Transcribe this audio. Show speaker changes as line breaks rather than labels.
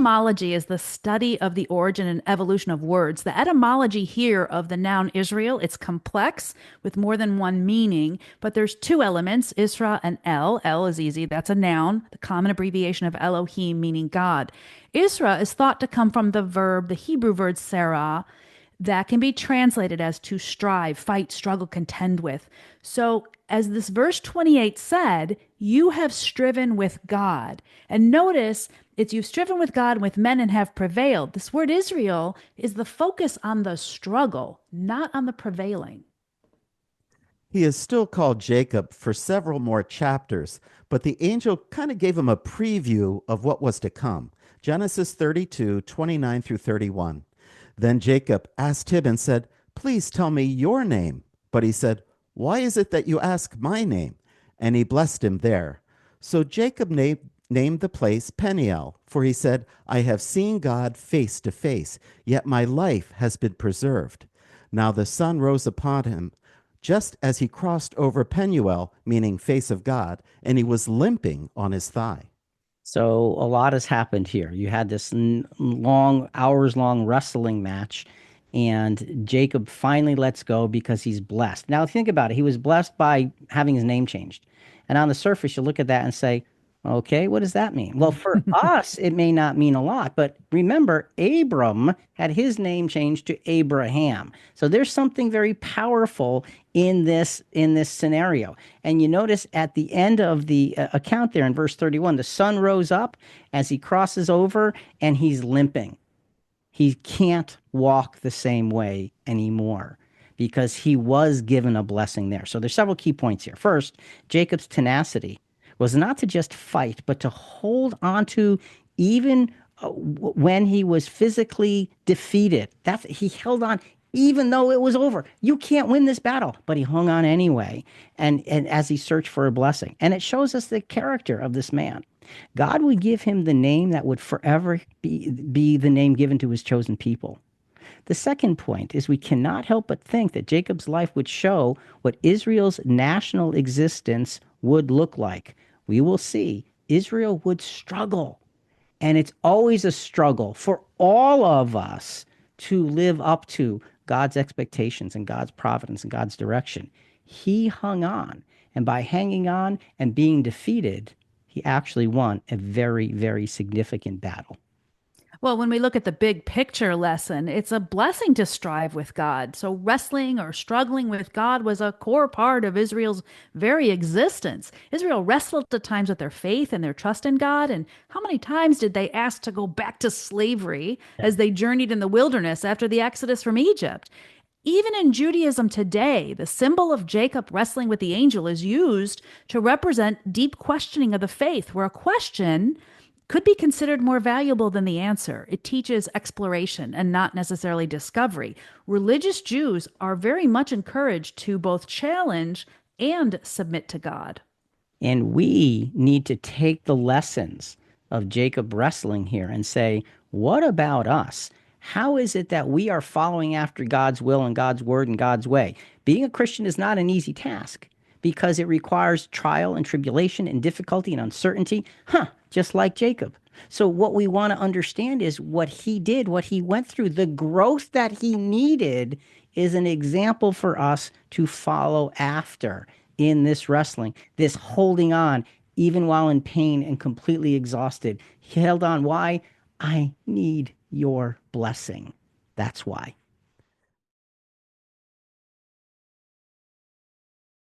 Etymology is the study of the origin and evolution of words. The etymology here of the noun Israel, it's complex with more than one meaning, but there's two elements, Isra and El. El is easy, that's a noun, the common abbreviation of Elohim, meaning God. Isra is thought to come from the Hebrew verb sarah, that can be translated as to strive, fight, struggle, contend with. So, as this verse 28 said, you have striven with God. And notice it's you've striven with God and with men and have prevailed. This word Israel is the focus on the struggle, not on the prevailing.
He is still called Jacob for several more chapters, but the angel kind of gave him a preview of what was to come. Genesis 32:29 through 31. Then Jacob asked him and said, "Please tell me your name." But he said, "Why is it that you ask my name?" And he blessed him there. So Jacob named the place Peniel, for he said, "I have seen God face to face, yet my life has been preserved." Now the sun rose upon him just as he crossed over Penuel, meaning face of God, and he was limping on his thigh.
So a lot has happened here. You had this long, hours long wrestling match, and Jacob finally lets go because he's blessed. Now think about it. He was blessed by having his name changed. And on the surface, you look at that and say, okay, what does that mean? Well, for us, it may not mean a lot, but remember, Abram had his name changed to Abraham. So there's something very powerful in this scenario. And you notice at the end of the account there in verse 31, the sun rose up as he crosses over and he's limping. He can't walk the same way anymore because he was given a blessing there. So there's several key points here. First, Jacob's tenacity was not to just fight, but to hold on to even when he was physically defeated. He held on even though it was over. You can't win this battle, but he hung on anyway. And as he searched for a blessing. And it shows us the character of this man. God would give him the name that would forever be the name given to his chosen people. The second point is we cannot help but think that Jacob's life would show what Israel's national existence would look like. We will see Israel would struggle. And it's always a struggle for all of us to live up to God's expectations and God's providence and God's direction. He hung on. And by hanging on and being defeated, he actually won a very, very significant battle.
Well, when we look at the big picture lesson, it's a blessing to strive with God. So, wrestling or struggling with God was a core part of Israel's very existence. Israel wrestled at times with their faith and their trust in God. And how many times did they ask to go back to slavery as they journeyed in the wilderness after the exodus from Egypt? Even in Judaism today, the symbol of Jacob wrestling with the angel is used to represent deep questioning of the faith, where a question could be considered more valuable than the answer. It teaches exploration and not necessarily discovery. Religious Jews are very much encouraged to both challenge and submit to God.
And we need to take the lessons of Jacob wrestling here and say, what about us? How is it that we are following after God's will and God's word and God's way? Being a Christian is not an easy task because it requires trial and tribulation and difficulty and uncertainty, just like Jacob. So what we want to understand is what he did, what he went through, the growth that he needed is an example for us to follow after in this wrestling, this holding on, even while in pain and completely exhausted. He held on. Why? I need your blessing. That's why.